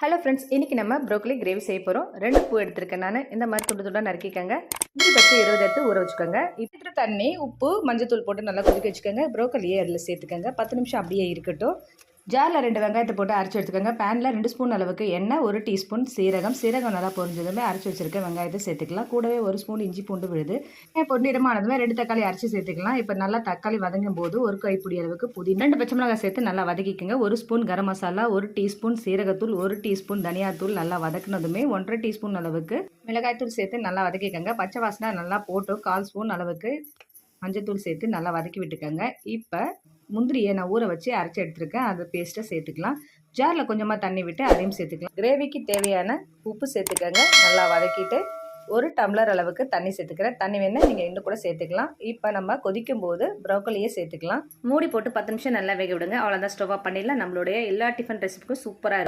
Hello friends, இன்றைக்கி நம்ம broccoli gravy செய்ய போகிறோம். 2 பூ எடுத்துருக்கேன். நான் இந்த மாதிரி துண்டு துண்டாக நறுக்கிக்கங்க. இது பற்றி 20 எடுத்து ஊற வச்சுக்கோங்க. இப்போ தண்ணி, உப்பு, மஞ்சத்தூள் போட்டு நல்லா கொதிக்க வச்சுக்கோங்க. ப்ரோக்கலியே அதில் சேர்த்துக்கோங்க. 10 நிமிஷம் அப்படியே இருக்கட்டும். ஜாரில் 2 வெங்காயத்தை போட்டு அரைச்சி எடுத்துக்கோங்க. பேனில் 2 ஸ்பூன் அளவுக்கு எண்ணெய், 1 டீஸ்பூன் சீரகம் நல்லா பொரிஞ்சதுமே அரைச்சி வச்சிருக்க வெங்காயத்தை சேர்த்துக்கலாம். கூடவே 1 ஸ்பூன் இஞ்சி பூண்டு விழுது. பொன்னிறமானதுமே 2 தக்காளி அரைச்சி சேர்த்துக்கலாம். இப்போ நல்லா தக்காளி வதங்கும் போது 1 கைப்பிடி அளவுக்கு புதினா, 2 பச்சை மிளகாய் சேர்த்து நல்லா வதக்கிக்கோங்க. 1 ஸ்பூன் கரம் மசாலா, 1 டீஸ்பூன் சீரகத்தூள், 1 டீஸ்பூன் தனியாத்தூள் நல்லா வதக்குனதுமே 1,5 டீஸ்பூன் அளவுக்கு மிளகாய்த்தூள் சேர்த்து நல்லா வதக்கிக்கோங்க. பச்சை வாசனை நல்லா போட்டு 1/4 ஸ்பூன் அளவுக்கு மஞ்சத்தூள் சேர்த்து நல்லா வதக்கி விட்டுக்கோங்க. இப்போ முந்திரியை நான் ஊற வச்சு அரைச்சி எடுத்துருக்கேன். அது பேஸ்ட்டை சேர்த்துக்கலாம். ஜாரில் கொஞ்சமாக தண்ணி விட்டு அதையும் சேர்த்துக்கலாம். கிரேவிக்கு தேவையான உப்பு சேர்த்துக்கோங்க. நல்லா வதக்கிட்டு 1 டம்ளர் அளவுக்கு தண்ணி சேர்த்துக்கிறேன். தண்ணி வேணால் நீங்கள் இன்னும் கூட சேர்த்துக்கலாம். இப்போ நம்ம கொதிக்கும் போது ப்ரோக்கலியே சேர்த்துக்கலாம். மூடி போட்டு 10 நிமிஷம் நல்லா வேக விடுங்க. அவ்வளோதான், ஸ்டவ் ஆஃப் பண்ணிடலாம். நம்மளுடைய எல்லா டிஃபன் ரெசிபிக்கும் சூப்பராக இருக்கும்.